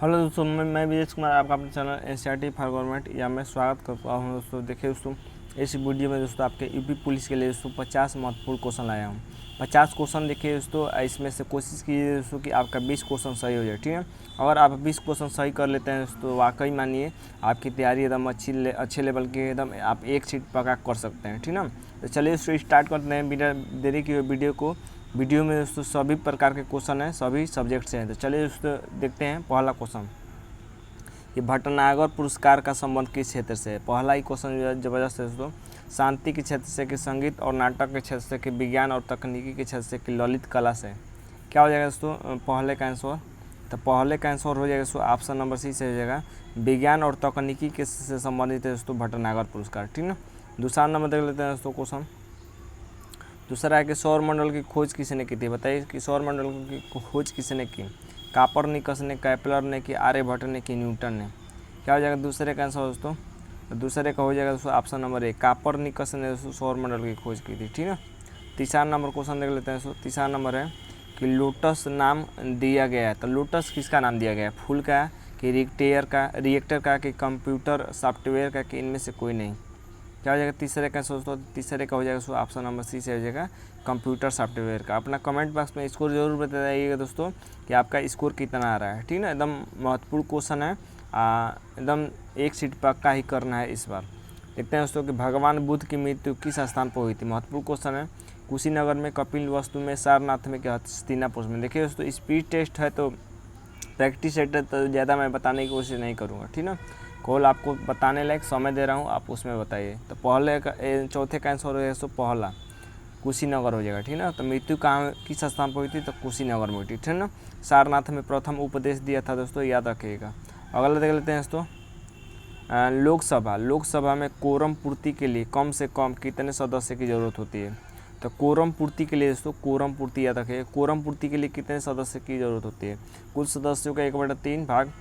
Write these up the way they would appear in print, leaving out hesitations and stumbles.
Hello दोस्तों, मैं विजय कुमार, आपका अपने चैनल एनसीईआरटी फॉर गवर्नमेंट या मैं स्वागत करता हूँ। दोस्तों देखिए दोस्तों, इस वीडियो में दोस्तों आपके यूपी पुलिस के लिए दोस्तों 50 महत्वपूर्ण क्वेश्चन लाया हूँ। 50 क्वेश्चन देखिए दोस्तों, इसमें से कोशिश कीजिए दोस्तों कि आपका 20 क्वेश्चन सही हो जाए, ठीक है। अगर आप 20 क्वेश्चन सही कर लेते हैं दोस्तों, वाकई मानिए आपकी तैयारी एकदम अच्छे लेवल की, एकदम आप एक सीट पक्का कर सकते हैं, ठीक ना। तो चलिए दोस्तों स्टार्ट करते हैं बिना देरी की वीडियो में दोस्तों सभी प्रकार के क्वेश्चन हैं, सभी सब्जेक्ट से हैं। तो चलिए दोस्तों देखते हैं पहला क्वेश्चन, कि भटनागर पुरस्कार का संबंध किस क्षेत्र से है। पहला ही क्वेश्चन जबरदस्त है दोस्तों। शांति के क्षेत्र से, कि संगीत और नाटक के क्षेत्र से, कि विज्ञान और तकनीकी के क्षेत्र से, कि ललित कला से। क्या हो जाएगा दोस्तों पहले का आंसर? तो पहले का आंसर हो जाएगा दोस्तों ऑप्शन नंबर सी से हो जाएगा, विज्ञान और तकनीकी के से संबंधित है दोस्तों भटनागर पुरस्कार, ठीक ना। दूसरा नंबर देख लेते हैं दोस्तों क्वेश्चन। दूसरा है कि सौर मंडल की खोज किसने की थी। बताइए कि सौर मंडल की खोज किसने की। कापरनिकस ने, कैपलर ने, कि आर्यभट्ट ने, कि न्यूटन ने। क्या हो जाएगा दूसरे का आंसर दोस्तों? दूसरे का हो जाएगा दोस्तों ऑप्शन नंबर ए, कापरनिकस ने दोस्तों सौर मंडल की खोज की थी, ठीक है। तीसरा नंबर क्वेश्चन देख लेते हैं दोस्तों। तीसरा नंबर है कि लोटस नाम दिया गया है। तो लोटस किसका नाम दिया गया है? फूल का, कि रिएक्टर का, कि कंप्यूटर सॉफ्टवेयर का, कि इनमें से कोई नहीं। क्या हो जाएगा तीसरे का दोस्तों? तीसरे का हो जाएगा ऑप्शन नंबर सी से हो जाएगा, कंप्यूटर सॉफ्टवेयर का। अपना कमेंट बॉक्स में स्कोर जरूर बताइएगा दोस्तों कि आपका स्कोर कितना आ रहा है, ठीक है। एकदम महत्वपूर्ण क्वेश्चन है, एकदम एक सीट पक्का ही करना है इस बार। देखते हैं दोस्तों कि भगवान बुद्ध की मृत्यु किस स्थान पर हुई थी। महत्वपूर्ण क्वेश्चन है। कुशीनगर में, कपिल वस्तु में, सारनाथ में, कि हस्तिनापुर में। देखिए दोस्तों स्पीड टेस्ट है तो प्रैक्टिस सेट है, तो ज़्यादा मैं बताने की कोशिश नहीं करूँगा, ठीक ना। कॉल आपको बताने लायक समय दे रहा हूँ, आप उसमें बताइए। तो पहले का चौथे का आंसर हो जाएगा दोस्तों पहला, कुशीनगर हो जाएगा, ठीक ना। तो मृत्यु कहाँ किस स्थान पर हुई थी? तो कुशीनगर में हुई थी, ठीक ना। सारनाथ में प्रथम उपदेश दिया था दोस्तों, याद रखिएगा। अगला देख लेते हैं दोस्तों, लोकसभा में कोरम पूर्ति के लिए कम से कम कितने सदस्य की ज़रूरत होती है। तो कोरम पूर्ति के लिए दोस्तों, कोरम पूर्ति याद रखिए, कोरम पूर्ति के लिए कितने सदस्य की ज़रूरत होती है। कुल सदस्यों का 1/3 भाग,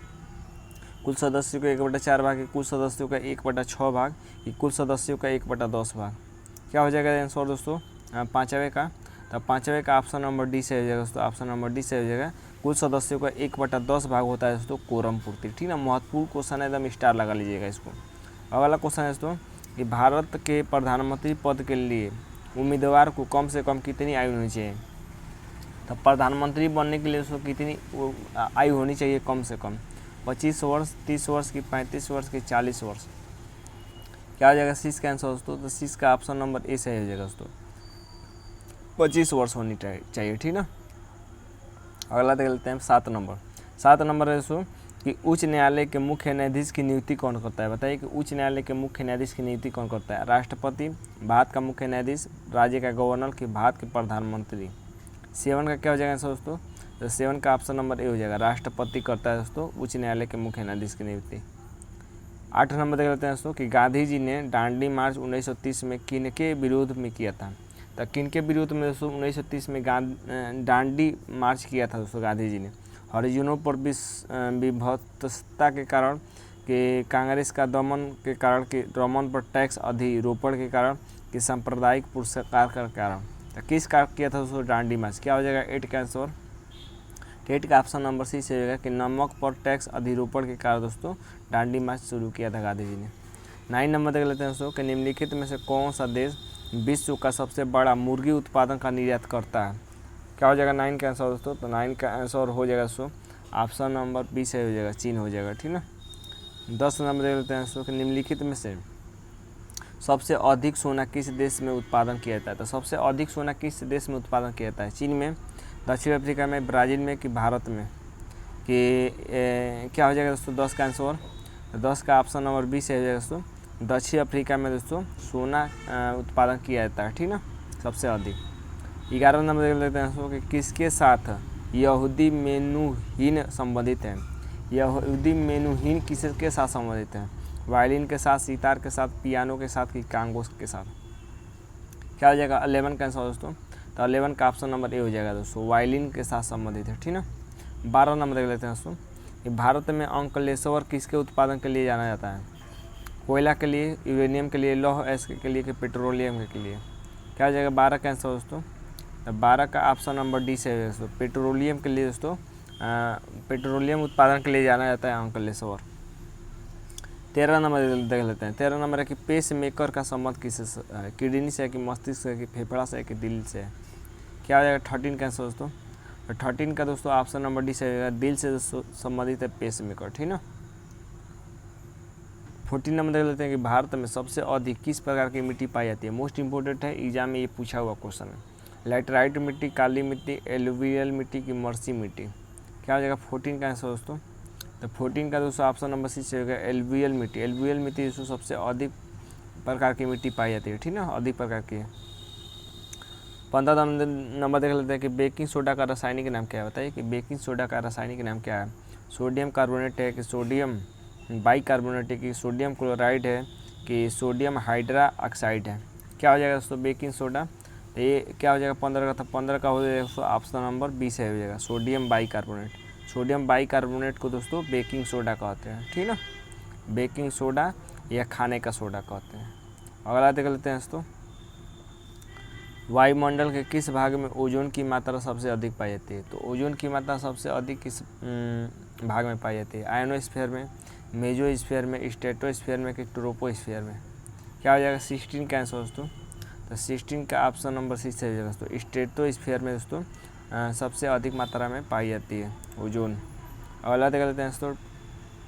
कुल सदस्यों का 1/4 भाग, कुल सदस्यों का 1/6 भाग, कुल सदस्यों का 1/10 भाग। क्या हो जाएगा आंसर दोस्तों पाँचवें का? तो पाँचवें का ऑप्शन नंबर डी से हो जाएगा दोस्तों, ऑप्शन नंबर डी से हो जाएगा। कुल सदस्यों का 1/10 भाग होता है दोस्तों कोरम पूर्ति, ठीक ना। महत्वपूर्ण क्वेश्चन है, एकदम स्टार लगा लीजिएगा इसको। अगला क्वेश्चन है दोस्तों कि भारत के प्रधानमंत्री पद के लिए उम्मीदवार को कम से कम कितनी आयु होनी चाहिए। तो प्रधानमंत्री बनने के लिए दोस्तों कितनी आयु होनी चाहिए? कम से कम 25 वर्ष, 30 वर्ष, की 35 वर्ष, की 40 वर्ष। क्या हो जाएगा सी का आंसर दोस्तों? तो सी का ऑप्शन नंबर ए से हो जाएगा दोस्तों, 25 वर्ष होनी चाहिए, ठीक ना। अगला देख लेते हैं 7 नंबर। 7 नंबर है दोस्तों कि उच्च न्यायालय के मुख्य न्यायाधीश की नियुक्ति कौन करता है। बताइए कि उच्च न्यायालय के मुख्य न्यायाधीश की नियुक्ति कौन करता है। राष्ट्रपति, भारत का मुख्य न्यायाधीश, राज्य का गवर्नर, कि भारत के प्रधानमंत्री। 7 का क्या हो जाएगा आंसर दोस्तों? तो 7 का ऑप्शन नंबर ए हो जाएगा, राष्ट्रपति करता है दोस्तों उच्च न्यायालय के मुख्य न्यायाधीश की नियुक्ति। 8 नंबर देख लेते हैं दोस्तों कि गांधी जी ने दांडी मार्च 1930 में किन के विरोध में किया था। तो किन के विरोध में दोस्तों 1930 में दांडी मार्च किया था दोस्तों गांधी जी ने। हरिजनों पर विभत्सता के कारण, कि कांग्रेस का दमन के कारण, कि दमन पर टैक्स अधिरोपण के कारण, कि सांप्रदायिक पुरस्कार के कारण। तो किस कारण किया था दोस्तों दांडी मार्च? क्या हो जाएगा 8 का आंसर? 8 का ऑप्शन नंबर सी से होगा कि नमक पर टैक्स अधिरोपण के कारण दोस्तों दांडी मार्च शुरू किया था गांधी जी ने। 9 नंबर देख लेते हैं दोस्तों कि निम्नलिखित में से कौन सा देश विश्व का सबसे बड़ा मुर्गी उत्पादन का निर्यात करता है। क्या हो जाएगा 9 का आंसर दोस्तों? तो 9 का आंसर हो जाएगा दोस्तों ऑप्शन नंबर बी से हो जाएगा, चीन हो जाएगा, ठीक ना। 10 नंबर देख लेते हैं दोस्तों कि निम्नलिखित में से सबसे अधिक सोना किस देश में उत्पादन किया जाता है। तो सबसे अधिक सोना किस देश में उत्पादन किया जाता है? चीन में, दक्षिण अफ्रीका में, ब्राज़ील में, कि भारत में। कि क्या हो जाएगा दोस्तों 10 का आंसर? 10 का ऑप्शन नंबर बी से हो जाएगा दोस्तों, दक्षिण अफ्रीका में दोस्तों सोना उत्पादन किया जाता है, ठीक ना, सबसे अधिक। 11 नंबर देख लेते हैं दोस्तों कि किसके साथ यहूदी मेनुहीन संबंधित है। यहूदी मेनुहीन किसके साथ संबंधित है? वायलिन के साथ, सितार के साथ, पियानो के साथ, कि कांगो के साथ। क्या हो जाएगा 11 का आंसर दोस्तों? तो 11 का ऑप्शन नंबर ए हो जाएगा दोस्तों, वायलिन के साथ संबंधित है, ठीक ना। 12 नंबर देख लेते हैं दोस्तों कि भारत में अंकलेश्वर किसके उत्पादन के लिए जाना जाता है। कोयला के लिए, यूरेनियम के लिए, लौह अयस्क के लिए, कि पेट्रोलियम के लिए। क्या हो जाएगा 12 का आंसर दोस्तों? तो 12 का ऑप्शन नंबर डी से है दोस्तों, पेट्रोलियम के लिए दोस्तों पेट्रोलियम उत्पादन के लिए जाना जाता है अंकलेश्वर। 13 नंबर देख लेते हैं। 13 नंबर है कि पेस मेकर का संबंध किससे है, किडनी से है कि मस्तिष्क से है कि फेफड़ा से है कि दिल से है। क्या हो जाएगा 13 का आंसर दोस्तों? तो 13 का दोस्तों ऑप्शन नंबर डी से होगा, दिल से संबंधित है पेस मेकर, ठीक ना। 14 नंबर देख लेते हैं कि भारत में सबसे अधिक किस प्रकार की मिट्टी पाई जाती है। मोस्ट इंपोर्टेंट है, एग्जाम में ये पूछा हुआ क्वेश्चन है। लैटेराइट मिट्टी, काली मिट्टी, एलुवियल मिट्टी की मर्सी मिट्टी। क्या हो जाएगा 14 का आंसर दोस्तों? तो 14 का दोस्तों ऑप्शन नंबर सी से होगा, एलुवियल मिट्टी। एलुवियल मिट्टी दोस्तों सबसे अधिक प्रकार की मिट्टी पाई जाती है, ठीक ना, अधिक प्रकार की है। 15 नंबर देख लेते हैं कि बेकिंग सोडा का रासायनिक नाम क्या है। बताइए कि बेकिंग सोडा का रासायनिक नाम क्या है। सोडियम कार्बोनेट है कि सोडियम बाइकार्बोनेट है कि सोडियम क्लोराइड है कि सोडियम हाइड्रा ऑक्साइड है। क्या हो जाएगा दोस्तों बेकिंग सोडा? तो ये क्या हो जाएगा 15 का था, 15 का हो जाएगा दोस्तों ऑप्शन नंबर बी से हो जाएगा, सोडियम बाइकार्बोनेट। सोडियम बाइकार्बोनेट को दोस्तों बेकिंग सोडा कहते हैं, ठीक ना, बेकिंग सोडा या खाने का सोडा कहते हैं। अगला देख लेते हैं दोस्तों, वायुमंडल के किस भाग में ओजोन की मात्रा सबसे अधिक पाई जाती है। तो ओजोन की मात्रा सबसे अधिक किस भाग में पाई जाती है। आयनोस्फीयर में, मेसोस्फीयर में, स्ट्रेटोस्फीयर में कि ट्रोपोस्फीयर में। क्या हो जाएगा 16 का आंसर दोस्तों? तो 16 का ऑप्शन नंबर सी से हो जाएगा दोस्तों, स्ट्रेटोस्फीयर में दोस्तों सबसे अधिक मात्रा में पाई जाती है ओजोन। अगला देख लेते हैं दोस्तों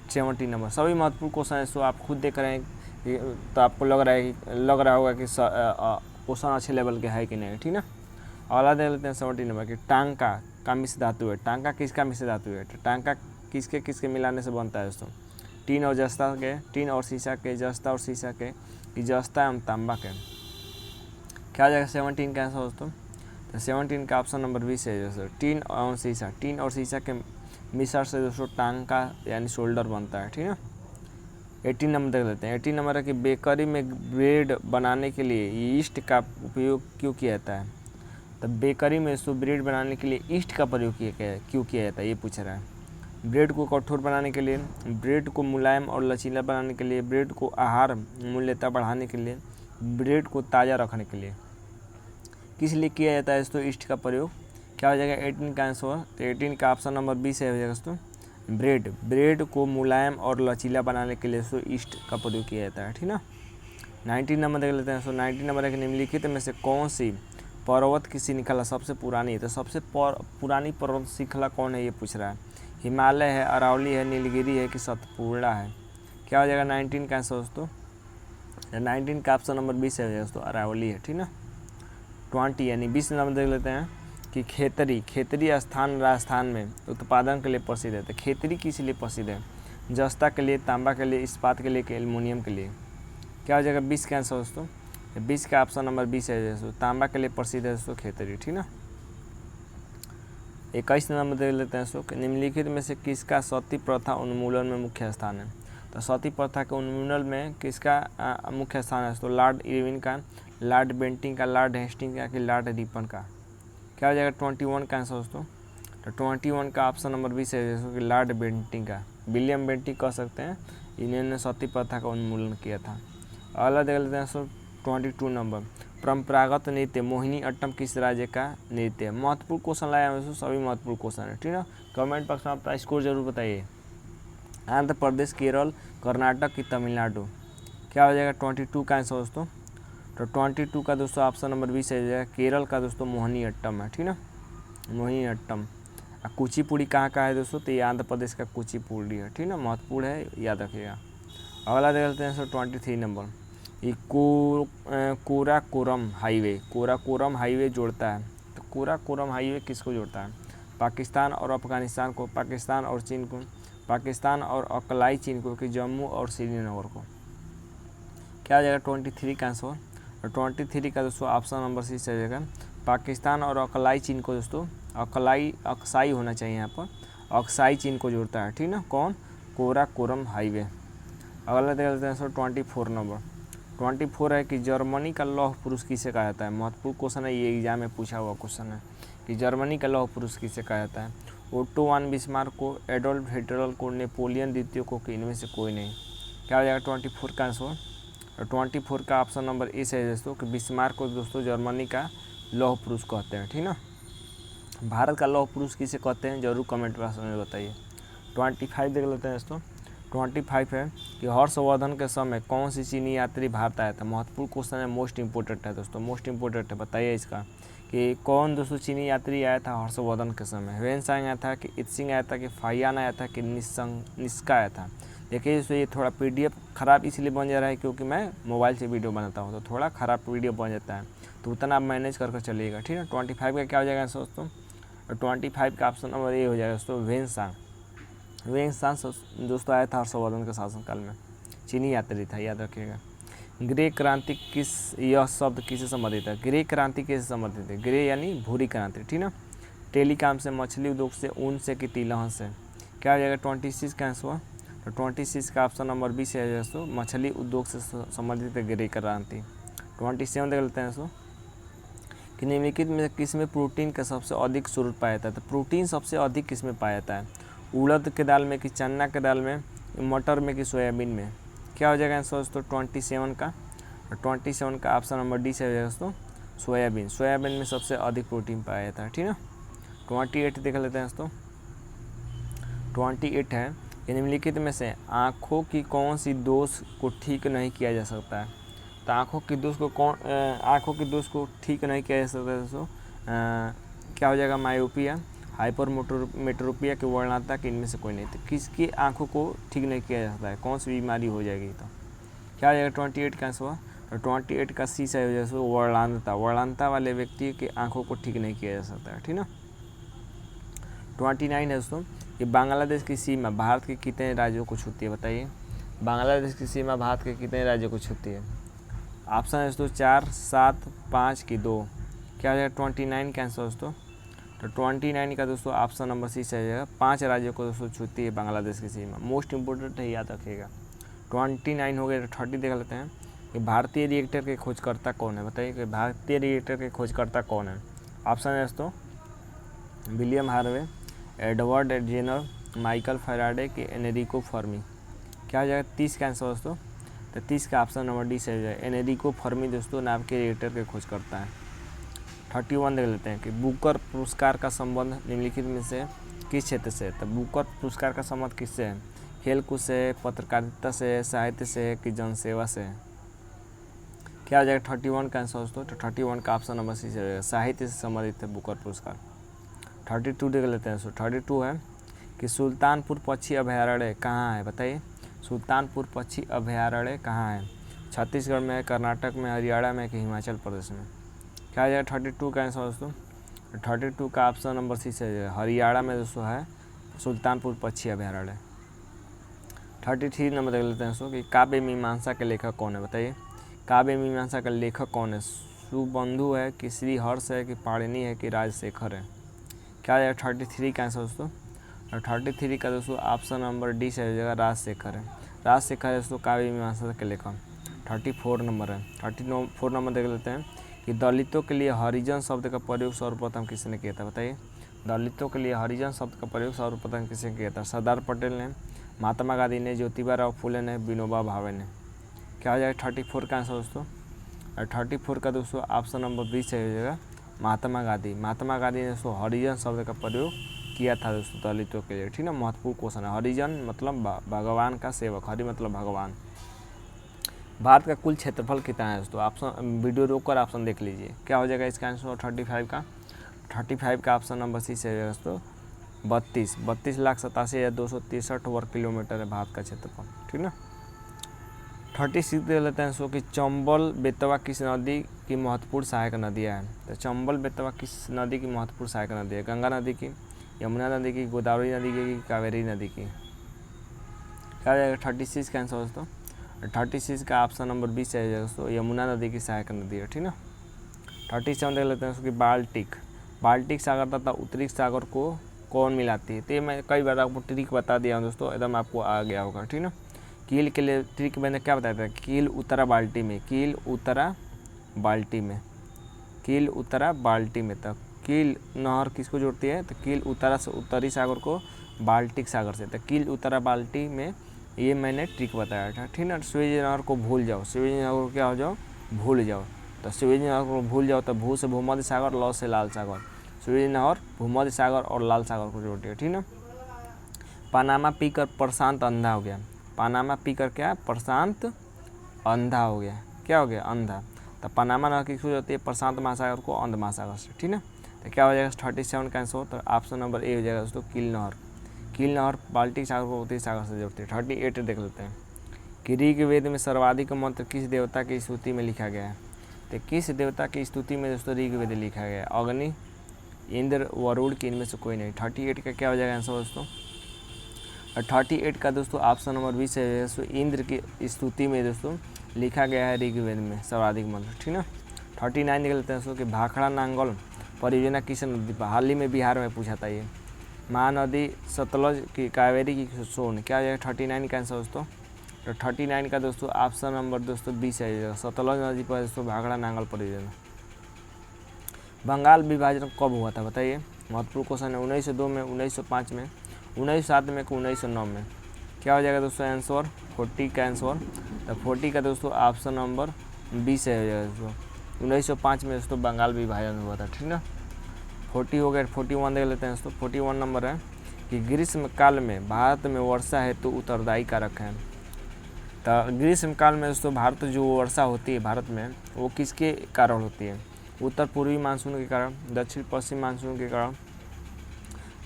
17 नंबर। सभी महत्वपूर्ण क्वेश्चन है दोस्तों, आप खुद देख रहे हैं तो आपको लग रहा होगा कि क्वेश्चन अच्छे लेवल के है कि नहीं, ठीक ना। अगला देख लेते हैं 17 नंबर कि टांका का मिश्र धातु है। टांका किसका मिश्र धातु है। तो टांका किसके किसके मिलाने से बनता है दोस्तों। टीन और जस्ता के, टीन और शीशा के, जस्ता और शीशा के, कि जस्ता एवं तांबा के। क्या हो जाएगा 17 का आंसर दोस्तों? तो 17 का ऑप्शन नंबर बी से है दोस्तों, टीन और शीशा। टीन और शीशा के मिश्रण से दोस्तों टांका यानी शोल्डर बनता है, ठीक है। 18 नंबर देख लेते हैं। 18 नंबर है कि बेकरी में ब्रेड बनाने के लिए ईस्ट का उपयोग क्यों किया जाता है। तो बेकरी में दोस्तों ब्रेड बनाने के लिए ईस्ट का प्रयोग क्यों किया जाता है, ये पूछ रहा है। ब्रेड को कठोर बनाने के लिए, ब्रेड को मुलायम और लचीला बनाने के लिए, ब्रेड को आहार मूल्यता बढ़ाने के लिए, ब्रेड को ताज़ा रखने के लिए, किस लिए किया जाता है दोस्तों ईस्ट का प्रयोग। क्या हो जाएगा 18 का आंसर? तो 18 का ऑप्शन नंबर बी से हो जाएगा दोस्तों, ब्रेड को मुलायम और लचीला बनाने के लिए दोस्तों ईस्ट का प्रयोग किया जाता है, ठीक ना। 19 नंबर देख लेते हैं दोस्तों। 19 नंबर है कि निम्नलिखित में से कौन सी पर्वत की श्रृंखला सबसे पुरानी है। तो सबसे पुरानी पर्वत श्रृंखला कौन है, ये पूछ रहा है। हिमालय है, अरावली है, नीलगिरी है कि सतपुड़ा है। क्या हो जाएगा 19 का आंसर दोस्तों? 19 का ऑप्शन नंबर 20 है दोस्तों, अरावली है, ठीक ना। 20 यानी 20 नंबर देख लेते हैं कि खेतरी स्थान राजस्थान में उत्पादन के लिए प्रसिद्ध है। तो खेतरी किस लिए प्रसिद्ध है। जस्ता के लिए, तांबा के लिए, इस्पात के लिए कि एल्युमिनियम के लिए। क्या हो जाएगा 20 का आंसर दोस्तों? 20 का ऑप्शन नंबर 20 है दोस्तों, तांबा के लिए प्रसिद्ध है दोस्तों खेतरी, ठीक ना। 21 नंबर देख लेते हैं दोस्तों, निम्नलिखित में से किसका सती प्रथा उन्मूलन में मुख्य स्थान है। तो सती प्रथा के उन्मूलन में किसका मुख्य स्थान है दोस्तों। लॉर्ड इरविन का, लॉर्ड बेंटिंग का, लॉर्ड हेस्टिंग का कि लॉर्ड रिपन का। क्या हो जाएगा 21 का आंसर दोस्तों? तो 21 का ऑप्शन नंबर 20 है दोस्तों कि लॉर्ड बेंटिंग का, विलियम बेंटिंग कह सकते हैं, इन्होंने सती प्रथा का उन्मूलन किया था। अगला देख लेते हैं दोस्तों 22 नंबर, परंपरागत नृत्य मोहिनी अट्टम किस राज्य का नृत्य है। महत्वपूर्ण क्वेश्चन लाया है दोस्तों, सभी महत्वपूर्ण क्वेश्चन है, ठीक है। कमेंट बॉक्स में आपका स्कोर जरूर बताइए। आंध्र प्रदेश, केरल, कर्नाटक की तमिलनाडु। क्या हो जाएगा 22 का आंसर दोस्तों? तो 22 का दोस्तों ऑप्शन नंबर 20 है जाएगा, केरल का दोस्तों मोहिनी अट्टम है, ठीक ना, मोहिनी अट्टम। कुचिपुड़ी कहाँ का है दोस्तों? तो ये आंध्र प्रदेश का कुचिपुड़ी है, ठीक ना, महत्वपूर्ण है, याद रखिएगा। अगला देख लेते हैं दोस्तों 23 नंबर, ये कोराकोरम हाईवे जोड़ता है। तो कोराकोरम हाईवे किसको जोड़ता है। पाकिस्तान और अफगानिस्तान को, पाकिस्तान और चीन को, पाकिस्तान और अकलाई चीन को कि जम्मू और श्रीनगर को। क्या आ जाएगा 23 का आंसर? और 23 का दोस्तों ऑप्शन नंबर सी से जाएगा, पाकिस्तान और अकलाई चीन को दोस्तों, अक्साई होना चाहिए यहाँ पर, अक्साई चीन को जोड़ता है, ठीक ना, कौन, कोराकोरम हाईवे। अगला देख लेते हैं दोस्तों 24 नंबर। 24 है कि जर्मनी का लौह पुरुष किसे कहा जाता है। महत्वपूर्ण क्वेश्चन है, ये एग्जाम में पूछा हुआ क्वेश्चन है कि जर्मनी का लौह पुरुष किसे कहा जाता है। ओटो वान बिस्मार्क को, एडोल्फ हिटलर को, नेपोलियन द्वितीय को कि इनमें से कोई नहीं। क्या हो जाएगा 24 का आंसर? 24 का ऑप्शन नंबर ए है दोस्तों कि बिस्मार्क को दोस्तों जर्मनी का लौह पुरुष कहते हैं, ठीक ना। भारत का लौह पुरुष किसे कहते हैं, जरूर कमेंट बॉक्स में बताइए। 25 देख लेते हैं दोस्तों। 25 है कि हर्षवर्धन के समय कौन सी चीनी यात्री भारत आया था। महत्वपूर्ण क्वेश्चन है, मोस्ट इंपोर्टेंट है दोस्तों, मोस्ट इंपोर्टेंट है। बताइए इसका कि कौन दोस्तों चीनी यात्री आया था हर्षवर्धन के समय। ह्वेनसांग आया था कि इत्सिंग आया था कि फाइयान आया था कि निस्का आया था। देखिए दोस्तों ये थोड़ा PDF ख़राब इसलिए बन जा रहा है क्योंकि मैं मोबाइल से वीडियो बनाता हूँ, तो थोड़ा ख़राब वीडियो बन जाता है, तो उतना आप मैनेज कर चलिएगा, ठीक है। 25 का क्या हो जाएगा दोस्तों, 25 का ऑप्शन नंबर ए हो जाएगा दोस्तों, ह्वेनसांग दोस्तों आया था हर्षवर्धन के शासनकाल में, चीनी यात्री था, याद रखिएगा। ग्रे क्रांति यह शब्द किससे संबंधित है। ग्रे क्रांति किससे संबंधित है, ग्रे यानी भूरी क्रांति, ठीक ना। टेलीकॉम से, मछली उद्योग से, ऊन से कि तिलहन से, क्या हो जाएगा 26 का आंसर। तो 26 का ऑप्शन नंबर 20 है दोस्तों, मछली उद्योग से संबंधित है ग्रे क्रांति। 27 देख लेते हैं दोस्तों कि निम्नलिखित में किस में प्रोटीन का सबसे अधिक स्रोत पाया जाता है। तो प्रोटीन सबसे अधिक किस में पाया जाता है, उड़द के दाल में कि चना के दाल में, मटर में कि सोयाबीन में। क्या हो जाएगा आंसर दोस्तों 27 का। 27 का ऑप्शन नंबर डी से हो जाएगा दोस्तों, सोयाबीन। सोयाबीन में सबसे अधिक प्रोटीन पाया जाता है, ठीक है। 28 देख लेते हैं दोस्तों। 28 है कि निम्नलिखित में से आँखों की कौन सी दोष को ठीक नहीं किया जा सकता है। तो आँखों की दोष को ठीक नहीं किया जा सकता है दोस्तों। क्या हो जाएगा, मायोपिया, हाइपरमेट्रोपिया की वर्णनाता कि इनमें से कोई नहीं। तो किसकी आँखों को ठीक नहीं किया जा सकता है, कौन सी बीमारी हो जाएगी। तो क्या हो जाएगा 28 का आंसर। तो 28 का सी से हो जाएगा वर्णांतता। वर्णांतता वाले व्यक्ति की आँखों को ठीक नहीं किया जा सकता है, ठीक ना। 29 है दोस्तों कि बांग्लादेश की सीमा भारत के कितने राज्यों को छूती है। बताइए बांग्लादेश की सीमा भारत के कितने राज्यों को छूती है। ऑप्शन है दोस्तों 4, 7, 5 की 2। क्या हो जाएगा 29 का आंसर दोस्तों। तो 29 का दोस्तों ऑप्शन नंबर सी से हो जाएगा, 5 राज्यों को दोस्तों छूती है बांग्लादेश की सीमा। मोस्ट इंपोर्टेंट है, याद रखिएगा। 29 हो गया। 30 देख लेते हैं कि भारतीय रिएक्टर के खोजकर्ता कौन है। बताइए कि भारतीय रिएक्टर के खोजकर्ता कौन है। ऑप्शन है दोस्तों William Harvey, Edward Jenner, Michael Faraday कि एनरिको फर्मी। क्या हो जाएगा 30 का आंसर दोस्तों। तो 30 का ऑप्शन नंबर डी से हो जाएगा, एनरिको फर्मी दोस्तों नाम के रिएक्टर के खोज करता है। 31 देख लेते हैं कि बुकर पुरस्कार का संबंध निम्नलिखित में से किस क्षेत्र से है। तो बुकर पुरस्कार का संबंध किससे है, खेलकूद से, पत्रकारिता से, साहित्य से कि जनसेवा से। क्या हो जाएगा 31 का आंसर दोस्तों। तो 31 का ऑप्शन नंबर सी से हो जाएगा, साहित्य से संबंधित है बुकर पुरस्कार। 32 देख लेते हैं। 32 है कि सुल्तानपुर पक्षी अभयारण्य कहाँ है। बताइए सुल्तानपुर पक्षी अभयारण्य कहाँ है। छत्तीसगढ़ में, कर्नाटक में, हरियाणा में कि हिमाचल प्रदेश में। क्या हो जाएगा 32 का आंसर दोस्तों। 32 का ऑप्शन नंबर सी से हरियाणा में दोस्तों है सुल्तानपुर पक्षी अभयारण्य। 33 नंबर देख लेते हैं दोस्तों कि काव्य मीमांसा के लेखक कौन है। बताइए काव्य मीमांसा का लेखक कौन है। सुबंधु है कि श्रीहर्ष है कि पाणिनि है कि राजशेखर है। क्या हो जाएगा 33 का आंसर दोस्तों। और 33 का दोस्तों ऑप्शन नंबर डी से हो जाएगा, राजशेखर है। राजशेखर दोस्तों काव्य मीमांसा के लेखक। 34 नंबर है। 34 नंबर देख लेते हैं कि दलितों के लिए हरिजन शब्द का प्रयोग सर्वप्रथम किसने किया था। बताइए दलितों के लिए हरिजन शब्द का प्रयोग सर्वप्रथम किसने किया था। सरदार पटेल ने, महात्मा गांधी ने, ज्योतिबा राव फुले ने, विनोबा भावे ने। क्या हो जाएगा 34 का आंसर दोस्तों। और 34 का दोस्तों ऑप्शन नंबर बी से हो जाएगा, महात्मा गांधी। महात्मा गांधी ने दोस्तों हरिजन शब्द का प्रयोग किया था दोस्तों दलितों के लिए, ठीक ना। महत्वपूर्ण क्वेश्चन है। हरिजन मतलब भगवान का सेवक, हरि मतलब भगवान। भारत का कुल क्षेत्रफल कितना है दोस्तों। ऑप्शन वीडियो रोककर ऑप्शन देख लीजिए। क्या हो जाएगा इसका आंसर 35 का। 35 का ऑप्शन नंबर सी से है दोस्तों 32,87,263 वर्ग किलोमीटर है भारत का क्षेत्रफल, ठीक ना। 36 दे लेते हैं सो कि चंबल बेतवा किस नदी की महत्वपूर्ण सहायक नदियाँ हैं। तो चंबल बेतवा किस नदी की महत्वपूर्ण सहायक नदी है। गंगा नदी की, यमुना नदी की, गोदावरी नदी की, कावेरी नदी की। क्या हो जाएगा 36 का आंसर दोस्तों। 36 का ऑप्शन नंबर 20 से है दोस्तों, यमुना नदी की सहायक नदी है, ठीक ना। 37 देख लेते हैं उसकी बाल्टिक सागर तथा उत्तरी सागर को कौन मिलाती है। तो मैं कई बार आपको ट्रिक बता दिया हूँ दोस्तों, एकदम आपको आ गया होगा, ठीक ना। कील के लिए ट्रिक मैंने क्या बताया था, कील उतरा बाल्टी में, कील उतरा बाल्टी में। तक कील नहर किसको जोड़ती है, तो कील उतरा से उत्तरी सागर को बाल्टिक सागर से। तो कील उतरा बाल्टी में ये मैंने ट्रिक बताया था, ठीक ना। स्वेज नहर को भूल जाओ, स्वेज नहर को क्या हो जाओ, भूल जाओ। तो स्वेज नहर को भूल जाओ तो भू से भूमध्य सागर, लौ से लाल सागर। सुएज नहर, भूमध्य सागर और लाल सागर को जोड़ती है, ठीक ना। पनामा पीकर प्रशांत अंधा हो गया। पनामा पीकर क्या, प्रशांत अंधा हो गया। क्या हो गया, अंधा। तो पनामा नहर किसको जोड़ती है, प्रशांत महासागर को अंध महासागर से, ठीक ना। तो क्या हो जाएगा 37 का आंसर। तो ऑप्शन नंबर ए हो जाएगा दोस्तों, कील नहर। कील नहर बाल्टिक सागर को उत्तरी सागर से जोड़ती है। 38 देख लेते हैं कि ऋग्वेद में सर्वाधिक मंत्र किस देवता की स्तुति में लिखा गया है। तो किस देवता की स्तुति में दोस्तों ऋग्वेद लिखा गया है, अग्नि, इंद्र, वरुण की इनमें से कोई नहीं। 38 का क्या हो जाएगा आंसर दोस्तों। 38 का दोस्तों ऑप्शन नंबर 20 है दोस्तों, इंद्र की स्तुति में दोस्तों लिखा गया है ऋग्वेद में सर्वाधिक मंत्र, ठीक ना। 39 देख लेते हैं दोस्तों कि भाखड़ा नांगल परियोजना किस नदी पर, हाल ही में बिहार में पूछा था ये। महानदी, सतलज की, कावेरी की, सोन। क्या हो जाएगा 39 का आंसर दोस्तों। तो 39 का दोस्तों ऑप्शन नंबर दोस्तों 20 है, सतलज नदी पर दोस्तों भाखड़ा नांगल परियोजना। बंगाल विभाजन कब हुआ था बताइए, महत्वपूर्ण क्वेश्चन है। 1902 में, 1905 में, 1907 में, 1909 में। क्या हो जाएगा दोस्तों आंसर, 40 का आंसर। तो 40 का दोस्तों ऑप्शन नंबर 20 है हो जाएगा दोस्तों। 1905 में दोस्तों बंगाल विभाजन हुआ था, ठीक ना। 40 हो गया। 41 देख लेते हैं दोस्तों। 41 नंबर है कि ग्रीष्म काल में भारत में वर्षा हेतु उत्तरदायी कारक है। तो ग्रीष्म काल में दोस्तों भारत जो वर्षा होती है भारत में, वो किसके कारण होती है, उत्तर पूर्वी मानसून के कारण, दक्षिण पश्चिम मानसून के कारण,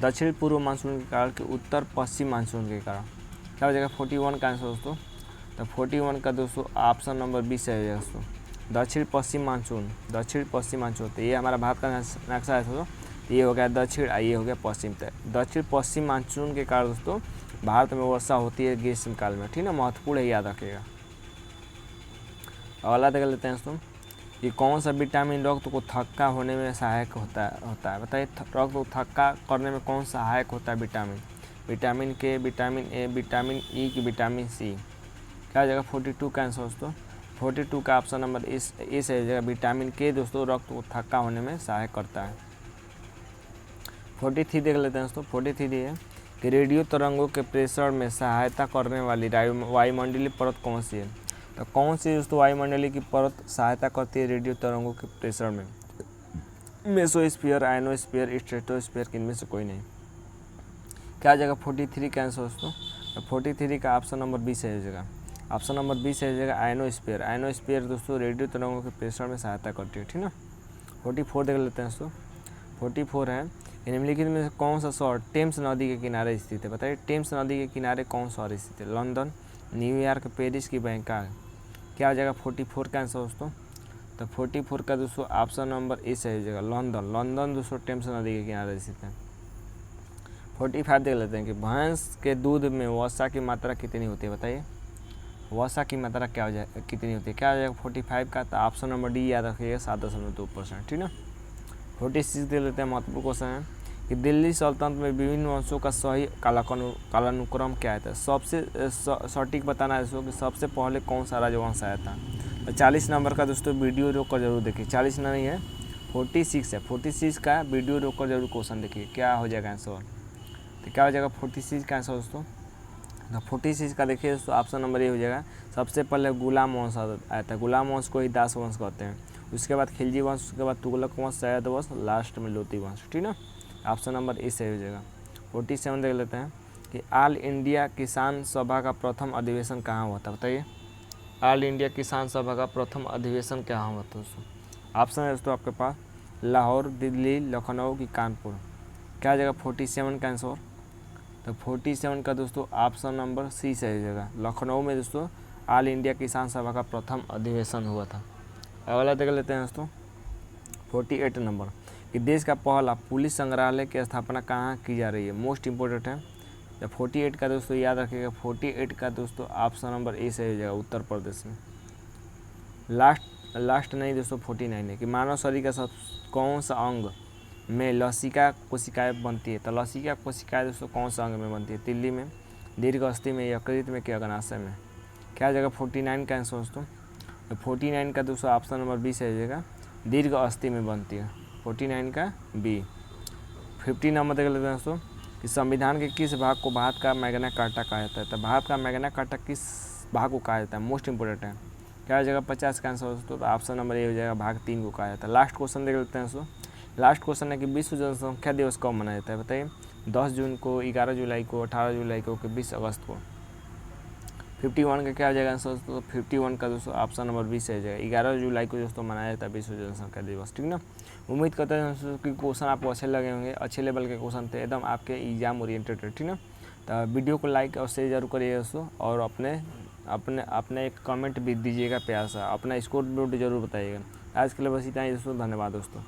दक्षिण पूर्व मानसून के कारण, कि उत्तर पश्चिम मानसून के कारण। क्या हो जाएगा 41 का आंसर दोस्तों। तो 41 का दोस्तों ऑप्शन नंबर 20 है दोस्तों, दक्षिण पश्चिम मानसून। दक्षिण पश्चिम मानसून, तो ये हमारा भारत का नक्शा है दोस्तों। ये हो गया दक्षिण, ये हो गया पश्चिम। तो दक्षिण पश्चिम मानसून के कारण दोस्तों भारत में वर्षा होती है ग्रीष्म काल में, ठीक ना। महत्वपूर्ण है, याद रखिएगा। अगला देख लेते हैं दोस्तों कि कौन सा विटामिन रक्त को थक्का होने में सहायक होता है बताइए। रक्त को थक्का करने में कौन सहायक होता है विटामिन, विटामिन के, विटामिन ए, विटामिन ई की, विटामिन सी। क्या हो जाएगा 42 का आंसर दोस्तों। 42 का ऑप्शन नंबर इस हो जाएगा, विटामिन के दोस्तों रक्त को थक्का होने में सहायक करता है। 43 देख लेते हैं दोस्तों। 43 है कि रेडियो तरंगों के प्रेषण में सहायता करने वाली वायुमंडलीय परत कौन सी है। तो कौन सी दोस्तों वायुमंडलीय की परत सहायता करती है रेडियो तरंगों के प्रेषण में, मेसोस्फीयर, आयनोस्फीयर, स्ट्रेटोस्फीयर, किनमें से कोई नहीं। क्या आ जाएगा 43 का आंसर दोस्तों। 43 का ऑप्शन नंबर 20 है जगह, ऑप्शन नंबर 20 है जगह आयनोस्फीयर। आयनोस्फीयर दोस्तों रेडियो तरंगों के प्रेषण में सहायता करती है, ठीक ना। 44 देख लेते हैं दोस्तों। 44 है निम्नलिखित में से कौन सा शहर टेम्स नदी के किनारे स्थित है बताइए। टेम्स नदी के किनारे कौन शहर स्थित है, लंदन, न्यूयॉर्क, पेरिस की बैंकॉक। क्या हो जाएगा 44 का आंसर दोस्तों। तो 44 का दोस्तों ऑप्शन नंबर ए सही हो जाएगा, लंदन। लंदन दोस्तों टेम्स नदी के किनारे स्थित है। 45 देख लेते हैं कि भैंस के दूध में वसा की मात्रा कितनी होती है बताइए। वसा की मात्रा क्या हो जाए कितनी होती है, क्या हो जाएगा 45 का। तो ऑप्शन नंबर डी याद रखिएगा 7.2%, ठीक ना। 46 देख लेते हैं, महत्वपूर्ण क्वेश्चन है कि दिल्ली सल्तनत में विभिन्न वंशों का सही कालानुक्रम क्या है। सबसे सटीक बताना है दोस्तों कि सबसे पहले कौन सा राजवंश आया था। तो 40 नंबर का दोस्तों वीडियो रोक कर जरूर देखिए। 40 नहीं है, 46 है। 46 का वीडियो रोक कर जरूर क्वेश्चन देखिए, क्या हो जाएगा आंसर। तो क्या हो जाएगा 46 का आंसर दोस्तों। तो 46 का देखिए दोस्तों ऑप्शन नंबर ए हो जाएगा, सबसे पहले गुलाम वंश आया था। गुलाम वंश को ही दास वंश कहते हैं। उसके बाद खिलजी वंश, उसके बाद तुगलक वंश, सैयद वंश, लास्ट में लोधी वंश, ठीक ना। ऑप्शन नंबर ए सही हो जाएगा। 47 देख लेते हैं कि ऑल इंडिया किसान सभा का प्रथम अधिवेशन कहाँ हुआ था बताइए। ऑल इंडिया किसान सभा का प्रथम अधिवेशन कहाँ हुआ था दोस्तों। ऑप्शन है दोस्तों आपके पास लाहौर, दिल्ली, लखनऊ की कानपुर। क्या हो जाएगा 47 का आंसर। तो 47 का दोस्तों ऑप्शन नंबर सी सही हो जाएगा, लखनऊ में दोस्तों ऑल इंडिया किसान सभा का प्रथम अधिवेशन हुआ था। अगला देख लेते हैं दोस्तों 48 नंबर कि देश का पहला पुलिस संग्रहालय की स्थापना कहाँ की जा रही है, मोस्ट इंपॉर्टेंट है। तो 48 का दोस्तों याद रखिएगा, 48 का दोस्तों ऑप्शन नंबर ए से हो जाएगा, उत्तर प्रदेश में। लास्ट नहीं दोस्तों 49 है कि मानव शरीर का सब कौन सा अंग में लसिका कोशिकाएं बनती है। तो लसिका कोशिकाएं दोस्तों कौन सा अंग में बनती है, तिल्ली में, दीर्घ अस्थि में, यकृत में, कि अग्नाशय में। क्या हो जाएगा 49 का आंसर दोस्तों। तो 49 का दोस्तों ऑप्शन नंबर बी से हो जाएगा, दीर्घ अस्थि में बनती है। 49 का बी। 50 नंबर देख लेते हैं दोस्तों कि संविधान के किस भाग को भारत का मैग्ना कार्टा कहा जाता है। तो भारत का मैग्ना कार्टा किस भाग को कहा जाता है, मोस्ट इंपोर्टेंट है। क्या हो जाएगा 50 का आंसर दोस्तों। तो ऑप्शन नंबर ए हो जाएगा, भाग 3 को कहा जाता है। लास्ट क्वेश्चन देख लेते हैं दोस्तों लास्ट क्वेश्चन है कि विश्व जनसंख्या दिवस कब मनाया जाता है, बताइए। 10 जून को, 11 जुलाई को, 18 जुलाई को, कि 20 अगस्त को। 51 का क्या हो जाएगा आंसर दोस्तों, 51 का दोस्तों ऑप्शन नंबर 20 है जाएगा। 11 जुलाई को दोस्तों मनाया जाता है विश्व जनसंख्या दिवस, ठीक ना। उम्मीद करते हैं दोस्तों कि क्वेश्चन आपको अच्छे लगे होंगे, अच्छे लेवल के क्वेश्चन थे, एकदम आपके एग्जाम ओरिएंटेड, ठीक ना। तो वीडियो को लाइक और शेयर जरूर करिएगा दोस्तों, और अपने एक कमेंट भी दीजिएगा प्यार सा, अपना स्कोर बोर्ड जरूर बताइएगा। आज के लिए बस इतना ही दोस्तों, धन्यवाद दोस्तों।